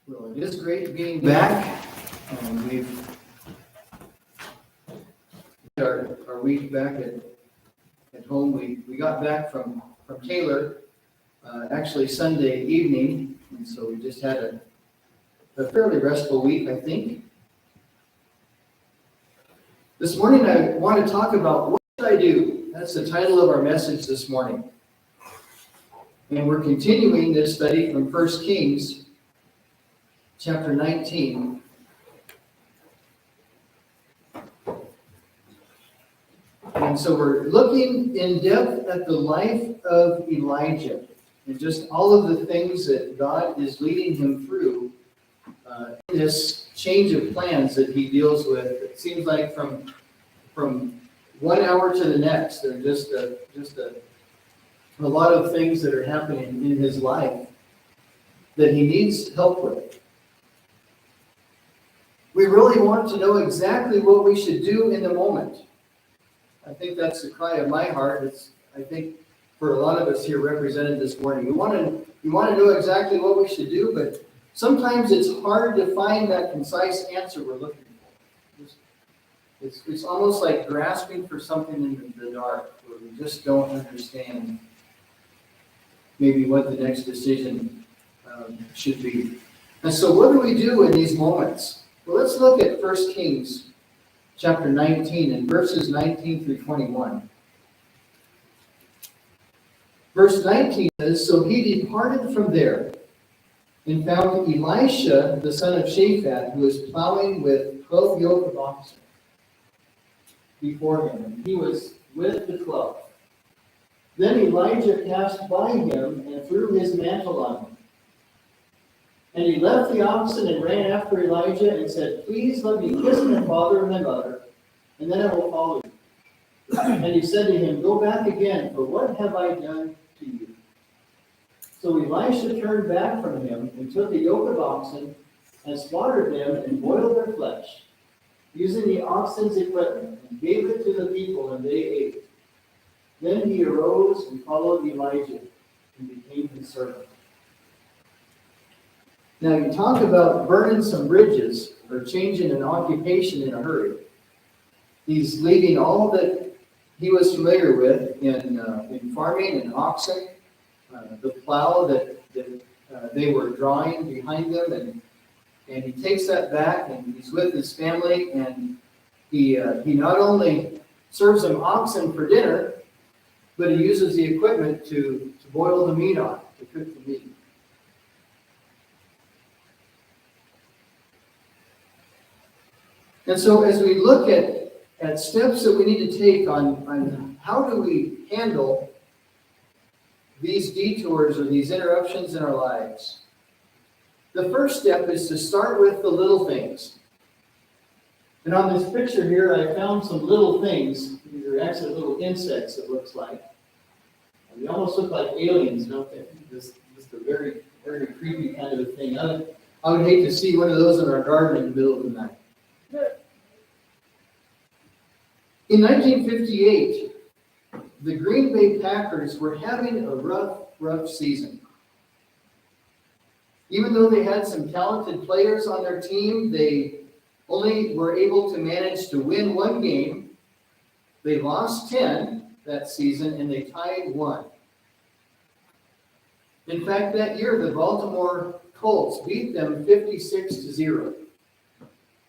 Well, it is great being back. We've our week back at home. We got back from Taylor actually Sunday evening, and so we just had a fairly restful week, I think. This morning I want to talk about what should I do? That's the title of our message this morning. And we're continuing this study from 1 Kings chapter 19. And so we're looking in depth at the life of Elijah and just all of the things that God is leading him through in this change of plans that he deals with. It seems like from 1 hour to the next, there are just a lot of things that are happening in his life that he needs help with. We really want to know exactly what we should do in the moment. I think that's the cry of my heart. I think for a lot of us here represented this morning, we want to know exactly what we should do, but sometimes it's hard to find that concise answer we're looking for. It's almost like grasping for something in the dark, where we just don't understand maybe what the next decision should be. And so what do we do in these moments? Well, let's look at 1 Kings chapter 19 and verses 19 through 21. Verse 19 says, "So he departed from there and found Elisha, the son of Shaphat, who was plowing with 12 yoke of oxen before him, and he was with the 12. Then Elijah passed by him and threw his mantle on him. And he left the oxen and ran after Elijah and said, 'Please let me kiss my father and my mother, and then I will follow you.' And he said to him, 'Go back again, for what have I done to you?' So Elisha turned back from him and took a yoke of oxen and slaughtered them and boiled their flesh, using the oxen's equipment, and gave it to the people, and they ate. Then he arose and followed Elijah and became his servant." Now you talk about burning some bridges or changing an occupation in a hurry. He's leaving all that he was familiar with in farming and oxen, the plow that they were drawing behind them, and he takes that back, and he's with his family, and he not only serves them oxen for dinner, but he uses the equipment to boil the meat on, to cook the meat. And so as we look at steps that we need to take on how do we handle these detours or these interruptions in our lives, the first step is to start with the little things. And on this picture here, I found some little things. These are actually little insects, it looks like. And they almost look like aliens, don't they? Just a very, very creepy kind of a thing. I would hate to see one of those in our garden in the middle of the night. In 1958, the Green Bay Packers were having a rough season. Even though they had some talented players on their team, they only were able to manage to win one game. They lost 10 that season, and they tied 1. In fact, that year, the Baltimore Colts beat them 56-0.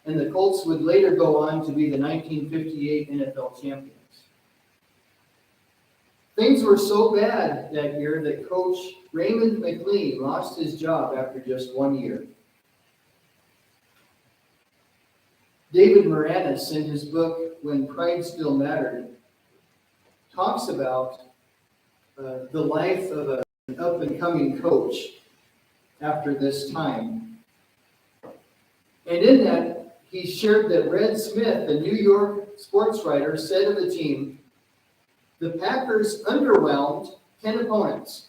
And the Colts would later go on to be the 1958 NFL champions. Things were so bad that year that Coach Raymond McLean lost his job after just 1 year. David Moranis, in his book, When Pride Still Mattered, talks about the life of an up-and-coming coach after this time. And in that, he shared that Red Smith, the New York sports writer, said of the team, "The Packers underwhelmed 10 opponents,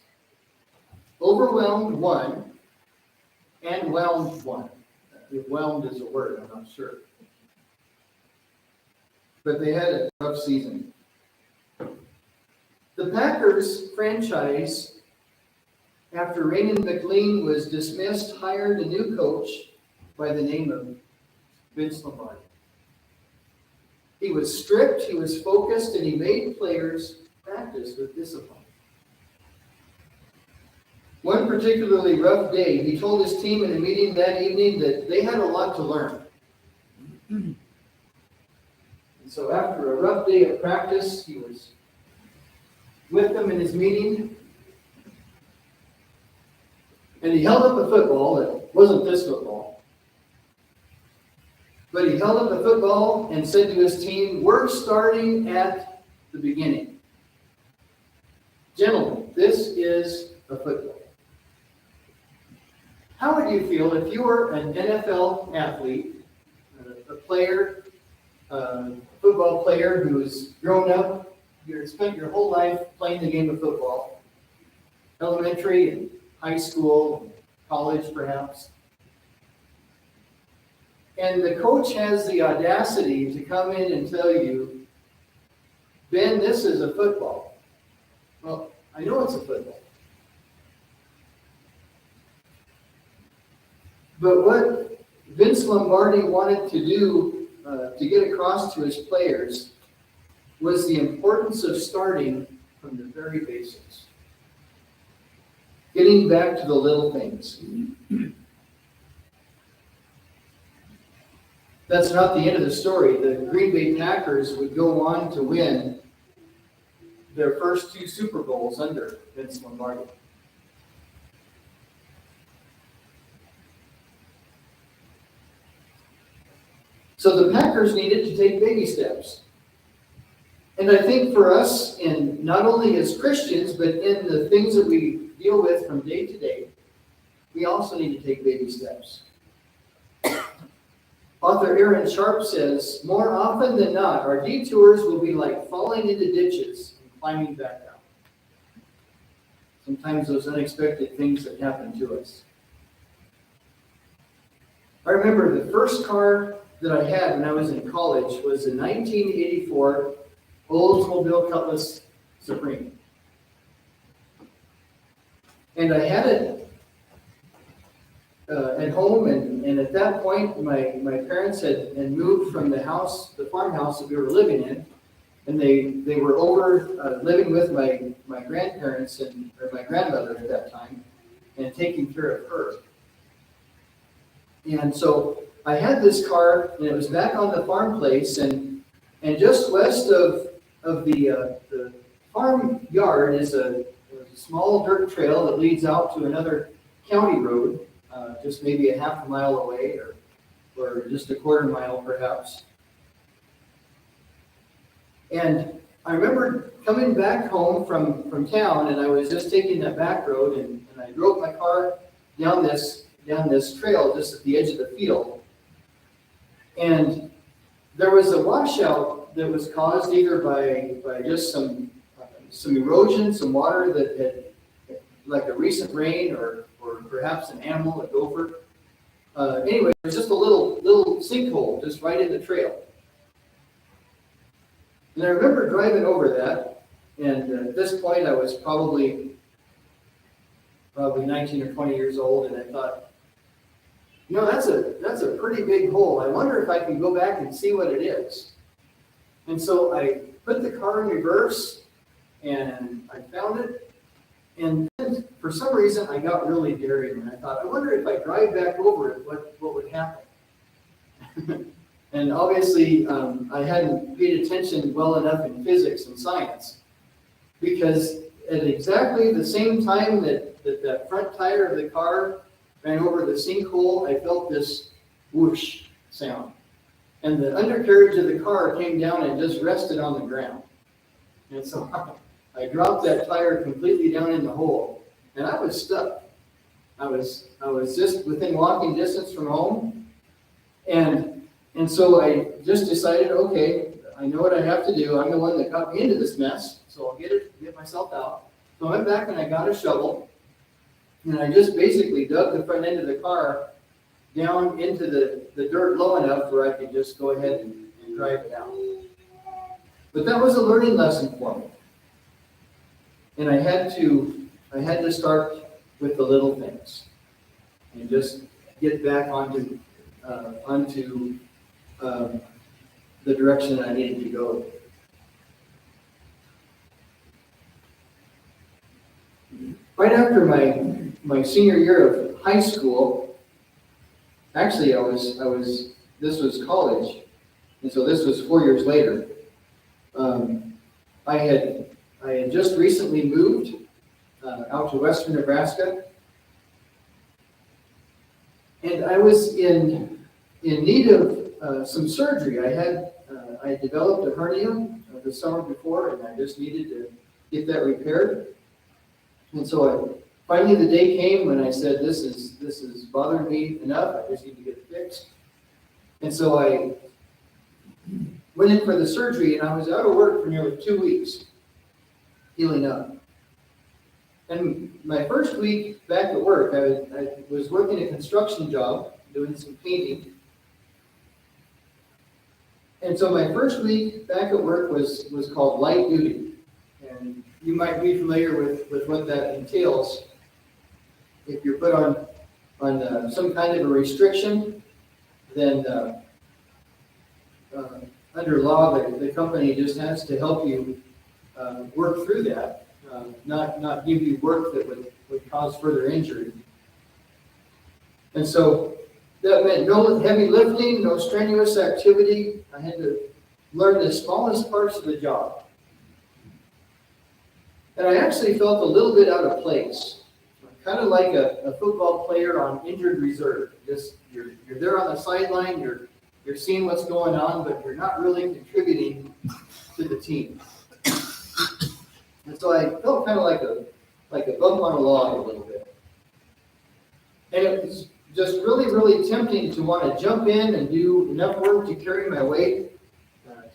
overwhelmed 1, and whelmed 1." If whelmed is a word, I'm not sure. But they had a rough season. The Packers franchise after Raymond McLean was dismissed, hired a new coach by the name of Vince Lombardi. He was strict, he was focused, and he made players practice with discipline. One particularly rough day, he told his team in a meeting that evening that they had a lot to learn. And so after a rough day of practice, he was with them in his meeting, and he held up a football that wasn't this football. But he held up a football and said to his team, "We're starting at the beginning. Gentlemen, this is a football." How would you feel if you were an NFL athlete, a player, a football player who's grown up, you spent your whole life playing the game of football, elementary and high school, college perhaps, and the coach has the audacity to come in and tell you, "Ben, this is a football." Well, I know it's a football. But what Vince Lombardi wanted to do to get across to his players was the importance of starting from the very basics. Getting back to the little things. That's not the end of the story. The Green Bay Packers would go on to win their first 2 Super Bowls under Vince Lombardi. So the Packers needed to take baby steps. And I think for us, in not only as Christians, but in the things that we deal with from day to day, we also need to take baby steps. Author Aaron Sharp says, "More often than not, our detours will be like falling into ditches and climbing back out." Sometimes those unexpected things that happen to us. I remember the first car that I had when I was in college was a 1984 Oldsmobile Cutlass Supreme. And I had it at home, and at that point, my parents had moved from the house, the farmhouse that we were living in, and they were over living with my grandparents or my grandmother at that time, and taking care of her. And so I had this car, and it was back on the farm place, and just west of the farm yard is a small dirt trail that leads out to another county road, just maybe a half a mile away, or just a quarter mile perhaps. And I remember coming back home from town, and I was just taking that back road, and I drove my car down this trail just at the edge of the field. And there was a washout that was caused either by just some erosion, some water that had, like a recent rain, or perhaps an animal, a gopher. Anyway, there was just a little sinkhole just right in the trail. And I remember driving over that, and at this point I was probably 19 or 20 years old, and I thought, that's a pretty big hole. I wonder if I can go back and see what it is. And so I put the car in reverse, and I found it. And then for some reason I got really daring, and I thought, I wonder if I drive back over it, what would happen? And obviously I hadn't paid attention well enough in physics and science, because at exactly the same time that front tire of the car ran over the sinkhole, I felt this whoosh sound. And the undercarriage of the car came down and just rested on the ground. And so I dropped that tire completely down in the hole, and I was stuck. I was just within walking distance from home, and so I just decided, okay, I know what I have to do. I'm the one that got me into this mess, so I'll get myself out. So I went back and I got a shovel, and I just basically dug the front end of the car down into the dirt low enough where I could just go ahead and drive it out. But that was a learning lesson for me. And I had to start with the little things and just get back onto the direction that I needed to go. Right after my senior year of high school, actually this was college, and so this was 4 years later. I had just recently moved out to western Nebraska, and I was in need of some surgery. I had developed a hernia the summer before, and I just needed to get that repaired. And so finally the day came when I said, this is bothering me enough. I just need to get it fixed. And so I went in for the surgery, and I was out of work for nearly 2 weeks, healing up. And my first week back at work, I was working a construction job, doing some painting. And so my first week back at work was called light duty. And you might be familiar with what that entails. If you're put on some kind of a restriction, then under law, the company just has to help you work through that, not give you work that would cause further injury. And so that meant no heavy lifting, no strenuous activity. I had to learn the smallest parts of the job. And I actually felt a little bit out of place, kind of like a football player on injured reserve. Just you're there on the sideline, you're seeing what's going on, but you're not really contributing to the team. And so I felt kind of like a bump on a log a little bit. And it was just really, really tempting to want to jump in and do enough work to carry my weight,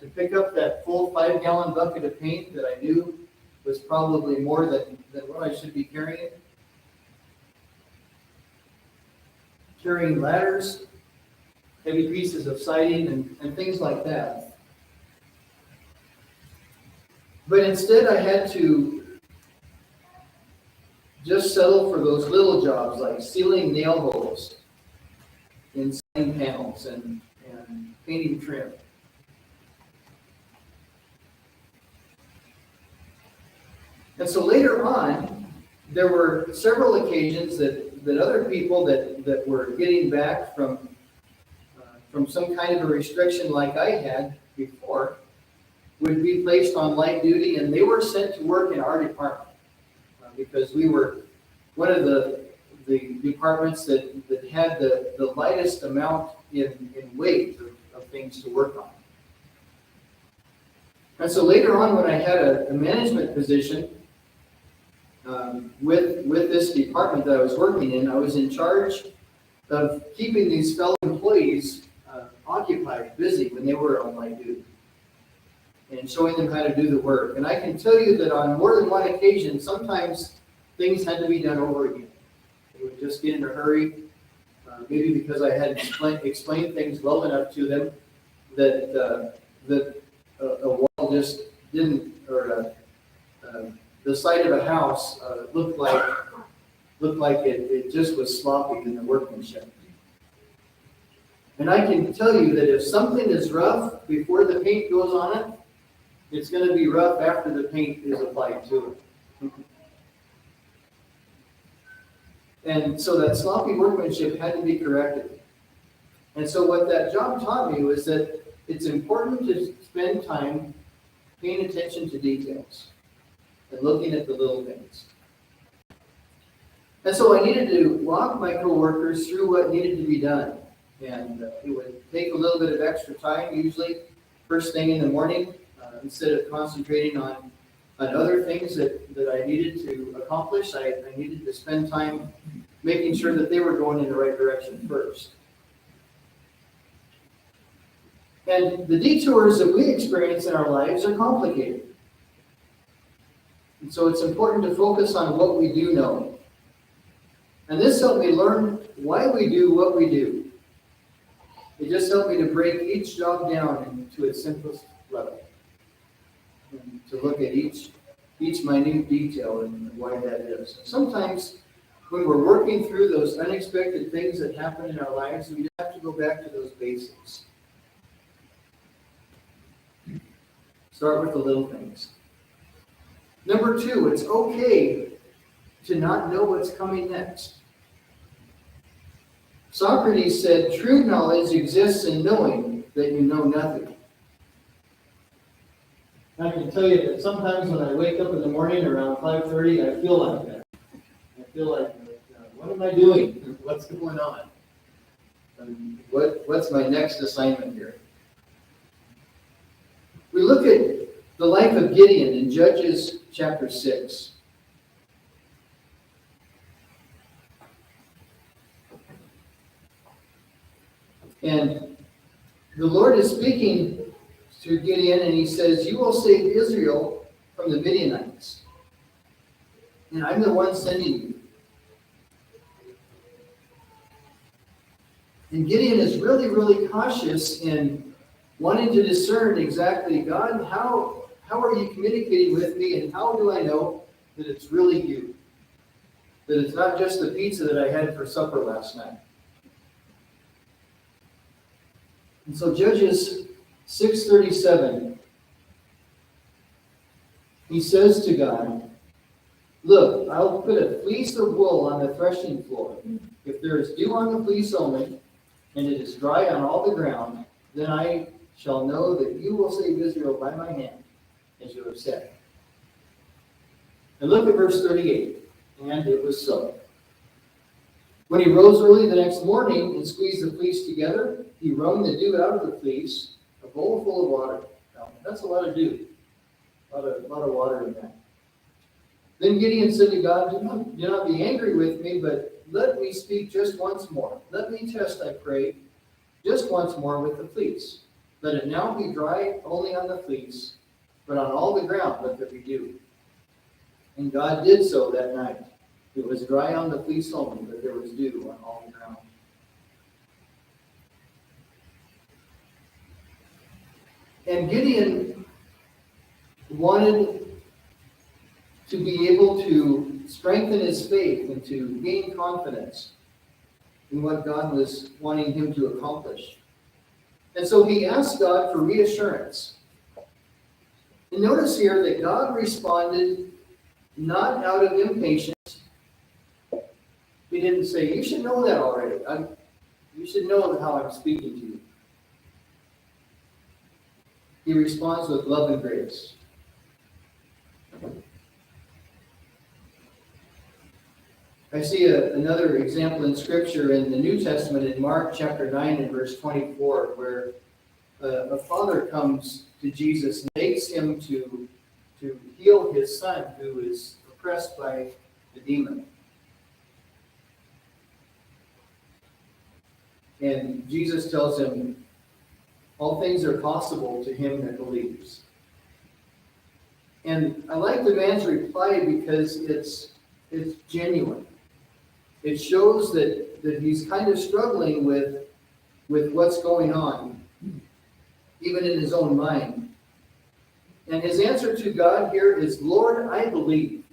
to pick up that full 5-gallon bucket of paint that I knew was probably more than what I should be carrying. Carrying ladders, heavy pieces of siding, and things like that. But instead I had to just settle for those little jobs like sealing nail holes in siding panels and painting trim. And so later on, there were several occasions that other people that were getting back from some kind of a restriction like I had before would be placed on light duty, and they were sent to work in our department because we were one of the departments that had the lightest amount in weight of things to work on. And so later on, when I had a management position with this department that I was working in, I was in charge of keeping these fellow employees occupied, busy when they were on light duty, and showing them how to do the work. And I can tell you that on more than one occasion, sometimes things had to be done over again. They would just get in a hurry, maybe because I had explained things well enough to them that a wall just didn't, or the side of a house looked like it just was sloppy in the workmanship. And I can tell you that if something is rough before the paint goes on it, it's going to be rough after the paint is applied to it. And so that sloppy workmanship had to be corrected. And so what that job taught me was that it's important to spend time paying attention to details and looking at the little things. And so I needed to walk my coworkers through what needed to be done. And it would take a little bit of extra time, usually first thing in the morning, instead of concentrating on other things that I needed to accomplish. I needed to spend time making sure that they were going in the right direction first. And the detours that we experience in our lives are complicated. And so it's important to focus on what we do know. And this helped me learn why we do what we do. It just helped me to break each job down into its simplest level, and to look at each minute detail and why that is. And sometimes when we're working through those unexpected things that happen in our lives, we have to go back to those basics. Start with the little things. Number 2, it's okay to not know what's coming next. Socrates said, true knowledge exists in knowing that you know nothing. I can tell you that sometimes when I wake up in the morning around 5:30, I feel like that. I feel like, what am I doing? What's going on? What's my next assignment here? We look at the life of Gideon in Judges chapter 6. And the Lord is speaking to Gideon, and he says, you will save Israel from the Midianites. And I'm the one sending you. And Gideon is really, really cautious in wanting to discern exactly, God, how are you communicating with me, and how do I know that it's really you? That it's not just the pizza that I had for supper last night. And so Judges 6:37, he says to God, look, I'll put a fleece of wool on the threshing floor. If there is dew on the fleece only, and it is dry on all the ground, then I shall know that you will save Israel by my hand, as you have said. And look at verse 38. And it was so. When he rose early the next morning and squeezed the fleece together, he wrung the dew out of the fleece, a bowl full of water. Now, that's a lot of dew. A lot of water in that. Then Gideon said to God, do not be angry with me, but let me speak just once more. Let me test, I pray, just once more with the fleece. Let it now be dry only on the fleece, but on all the ground let there be dew. And God did so that night. It was dry on the fleece only, but there was dew on all the ground. And Gideon wanted to be able to strengthen his faith and to gain confidence in what God was wanting him to accomplish. And so he asked God for reassurance. And notice here that God responded not out of impatience. He didn't say, you should know that already. You should know how I'm speaking to you. He responds with love and grace. I see another example in Scripture in the New Testament in Mark chapter 9 and verse 24, where a father comes to Jesus and begs him to heal his son who is oppressed by the demon. And Jesus tells him, all things are possible to him that believes. And I like the man's reply because it's genuine. It shows that he's kind of struggling with what's going on, even in his own mind. And his answer to God here is, Lord, I believe.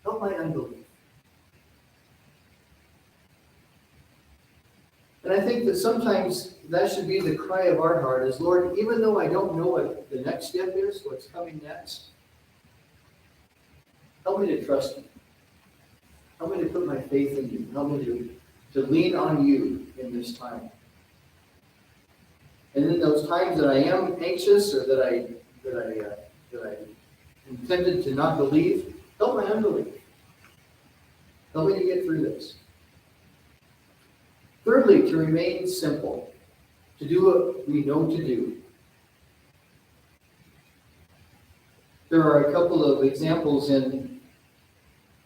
Help my unbelief. And I think that sometimes that should be the cry of our heart is, Lord, even though I don't know what the next step is, what's coming next, help me to trust you. Help me to put my faith in you. Help me to lean on you in this time. And in those times that I am anxious or that I am tempted to not believe, help my unbelief. Help me to get through this. Thirdly, to remain simple, to do what we know to do. There are a couple of examples in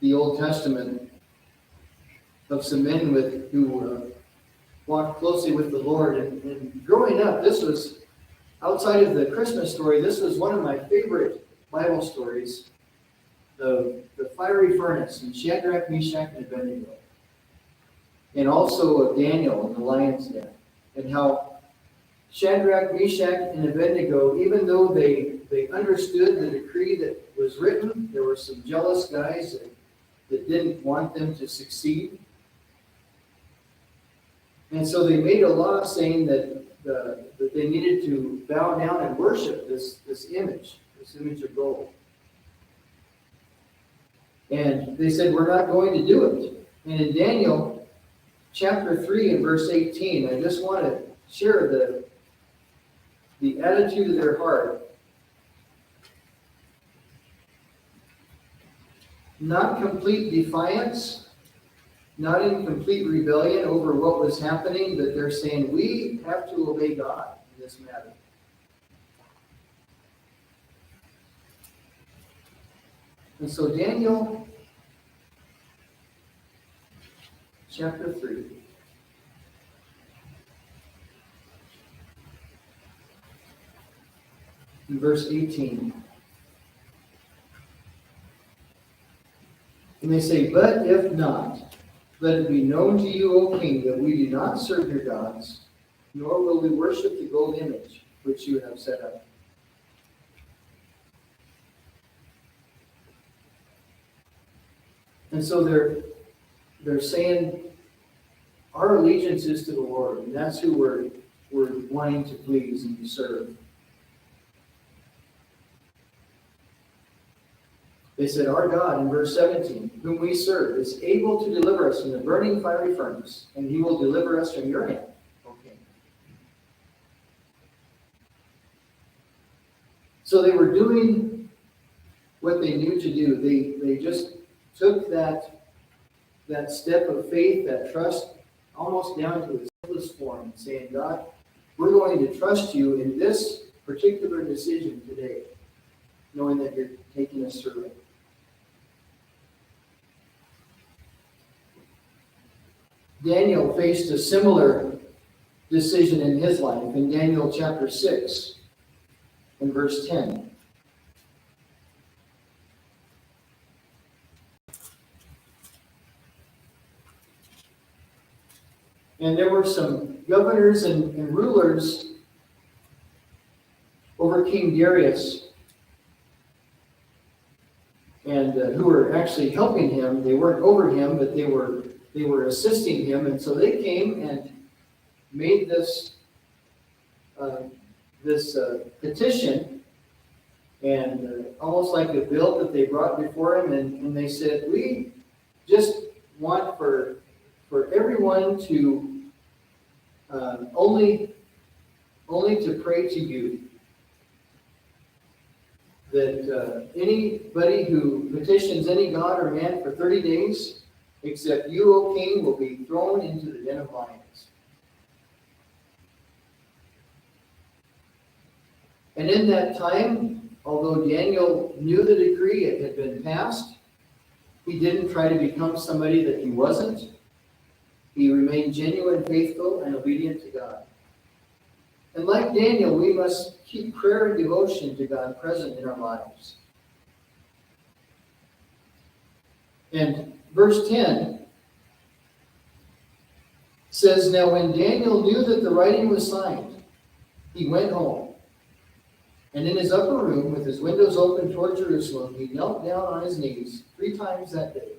the Old Testament of some men who walked closely with the Lord. And growing up, this was, outside of the Christmas story, this was one of my favorite Bible stories, the fiery furnace in Shadrach, Meshach, and Abednego. And also of Daniel in the lion's den. And how Shadrach, Meshach, and Abednego, even though they understood the decree that was written, there were some jealous guys that didn't want them to succeed. And so they made a law saying that they needed to bow down and worship this image of gold. And they said, we're not going to do it. And in Daniel chapter 3 and verse 18, I just want to share the attitude of their heart. Not complete defiance, not in complete rebellion over what was happening, but they're saying, we have to obey God in this matter. And so Daniel chapter 3. In verse 18. And they say, but if not, let it be known to you, O king, that we do not serve your gods, nor will we worship the gold image which you have set up. And so they're saying, our allegiance is to the Lord, and that's who we're wanting to please and to serve. They said, our God, in verse 17, whom we serve, is able to deliver us from the burning fiery furnace, and he will deliver us from your hand, O king. So they were doing what they knew to do. They just took that step of faith, that trust, almost down to its simplest form, saying, God, we're going to trust you in this particular decision today, knowing that you're taking us through it. Daniel faced a similar decision in his life in Daniel chapter 6 and verse 10. And there were some governors and rulers over King Darius, and who were actually helping him. They weren't over him, but they were assisting him. And so they came and made this petition, and almost like a bill that they brought before him. And they said, we just want for everyone to only to pray to you. That anybody who petitions any god or man for 30 days, except you, O king, will be thrown into the den of lions. And in that time, although Daniel knew the decree, it had been passed, he didn't try to become somebody that he wasn't. He remained genuine, faithful, and obedient to God. And like Daniel, we must keep prayer and devotion to God present in our lives. And verse 10 says, now when Daniel knew that the writing was signed, he went home. And in his upper room, with his windows open toward Jerusalem, he knelt down on his knees 3 times that day,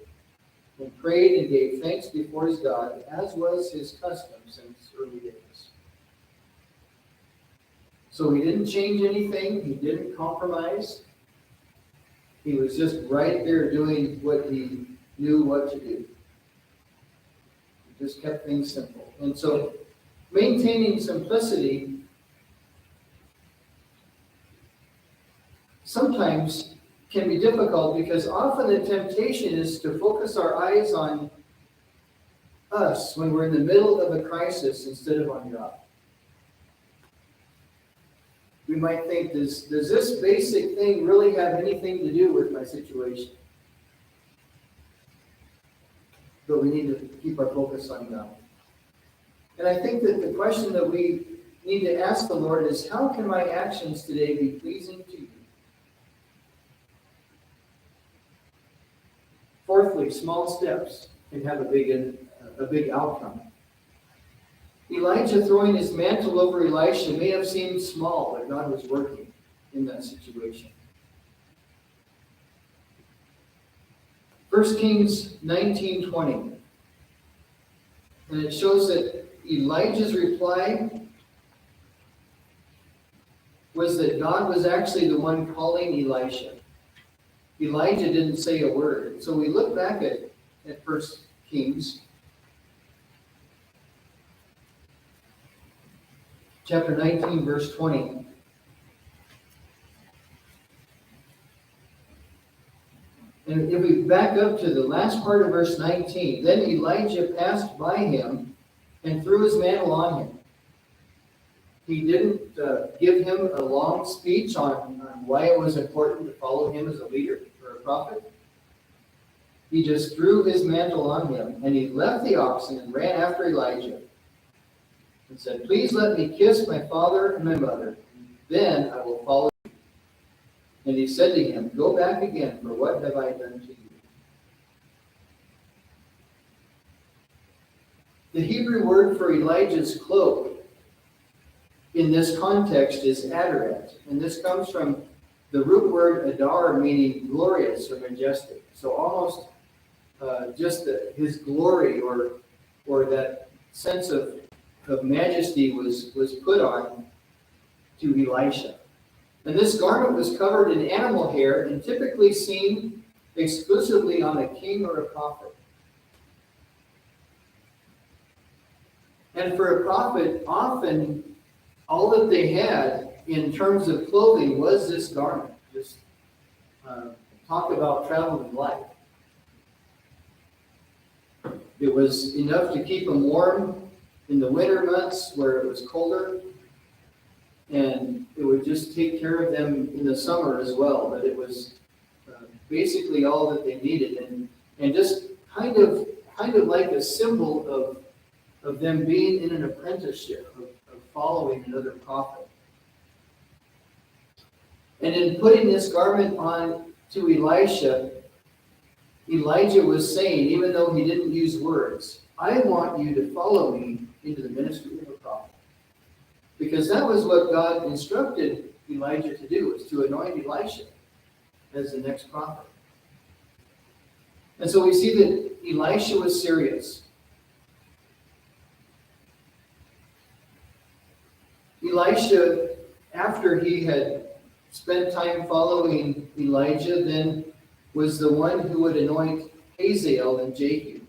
and prayed and gave thanks before his God, as was his custom since early days. So he didn't change anything. He didn't compromise. He was just right there doing what he knew what to do. He just kept things simple. And so maintaining simplicity sometimes can be difficult, because often the temptation is to focus our eyes on us when we're in the middle of a crisis instead of on God. We might think, does this basic thing really have anything to do with my situation? But we need to keep our focus on God. And I think that the question that we need to ask the Lord is, how can my actions today be pleasing to you? Fourthly, small steps can have a big outcome. Elijah throwing his mantle over Elisha may have seemed small, but God was working in that situation. 1 Kings 19:20. And it shows that Elijah's reply was that God was actually the one calling Elisha. Elijah didn't say a word. So we look back at 1 Kings chapter 19, verse 20. And if we back up to the last part of verse 19, then Elijah passed by him and threw his mantle on him. He didn't give him a long speech on why it was important to follow him as a leader or a prophet. He just threw his mantle on him, and he left the oxen and ran after Elijah and said, "Please let me kiss my father and my mother, then I will follow you." And he said to him, "Go back again, for what have I done to you?" The Hebrew word for Elijah's cloak in this context is Adaret, and this comes from the root word adar, meaning glorious or majestic. So almost just his glory or that sense of majesty was put on to Elisha. And this garment was covered in animal hair and typically seen exclusively on a king or a prophet. And for a prophet, often all that they had in terms of clothing was this garment. Just talk about traveling light. It was enough to keep them warm in the winter months where it was colder, and it would just take care of them in the summer as well. But it was basically all that they needed, and just kind of like a symbol of them being in an apprenticeship, of following another prophet. And in putting this garment on to Elisha, Elijah was saying, even though he didn't use words, "I want you to follow me into the ministry of a prophet." Because that was what God instructed Elijah to do, was to anoint Elisha as the next prophet. And so we see that Elisha was serious. Elisha, after he had spent time following Elijah, then was the one who would anoint Hazael and Jehu.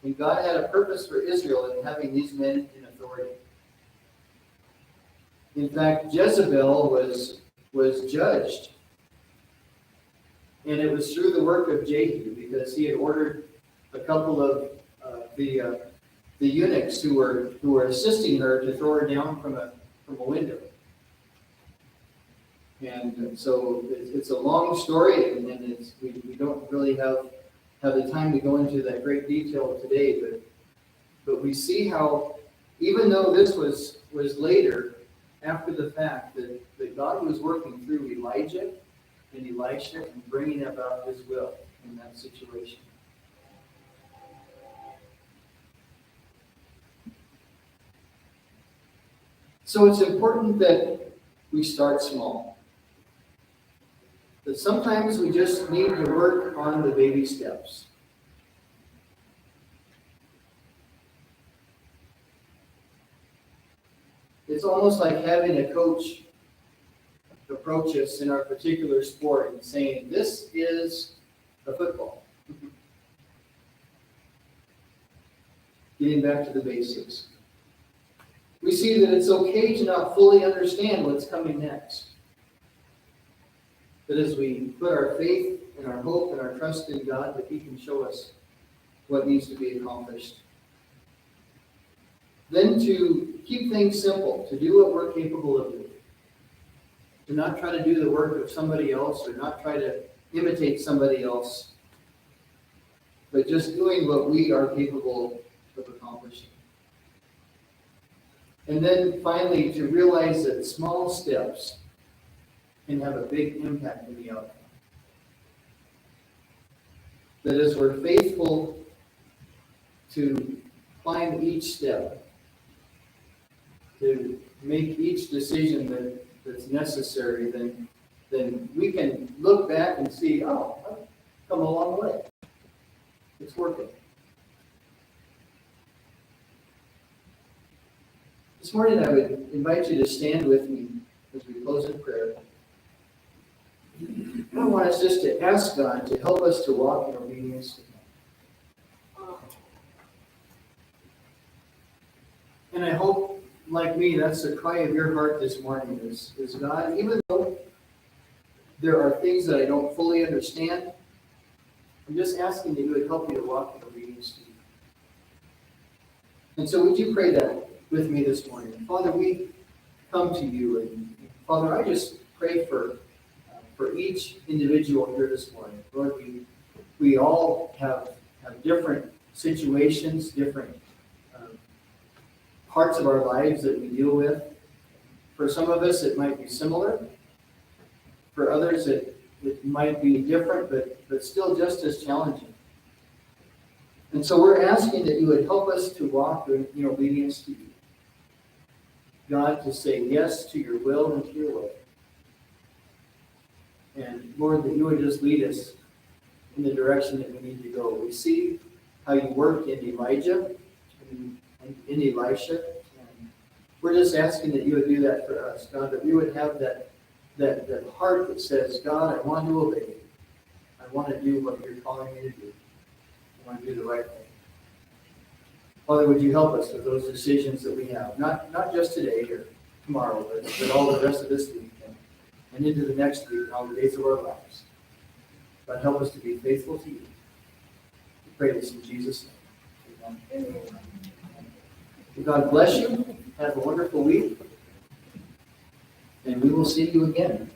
And God had a purpose for Israel in having these men in authority. In fact, Jezebel was judged. And it was through the work of Jehu, because he had ordered a couple of the eunuchs who were assisting her to throw her down from a window. And so it's a long story, and we don't really have the time to go into that great detail today, but we see how, even though this was later, after the fact, that God was working through Elijah and Elisha and bringing about his will in that situation. So it's important that we start small. That sometimes we just need to work on the baby steps. It's almost like having a coach approach us in our particular sport and saying, "This is a football." Getting back to the basics. We see that it's okay to not fully understand what's coming next. That as we put our faith and our hope and our trust in God, that he can show us what needs to be accomplished. Then to keep things simple, to do what we're capable of doing. To not try to do the work of somebody else, or not try to imitate somebody else, but just doing what we are capable of accomplishing. And then finally, to realize that small steps can have a big impact in the outcome. That as we're faithful to climb each step, to make each decision that's necessary, then we can look back and see, "Oh, I've come a long way." It's working. This morning I would invite you to stand with me as we close in prayer. I want us just to ask God to help us to walk in obedience to Him. And I hope, like me, that's the cry of your heart this morning is God, even though there are things that I don't fully understand, I'm just asking that you would help me to walk in obedience to you. And so would you pray that with me this morning? Father, we come to you, and Father, I just pray for each individual here this morning. Lord, we all have different situations, different parts of our lives that we deal with. For some of us, it might be similar. For others, it might be different, but still just as challenging. And so we're asking that you would help us to walk in obedience to you. God, to say yes to your will and to your way. And Lord, that you would just lead us in the direction that we need to go. We see how you worked in Elijah and in Elisha. And we're just asking that you would do that for us, God, that we would have that heart that says, God, I want to obey you. I want to do what you're calling me to do. I want to do the right thing. Father, would you help us with those decisions that we have, not just today or tomorrow, but all the rest of this week and into the next week and all the days of our lives. God, help us to be faithful to you. We pray this in Jesus' name. Amen. God bless you. Have a wonderful week. And we will see you again.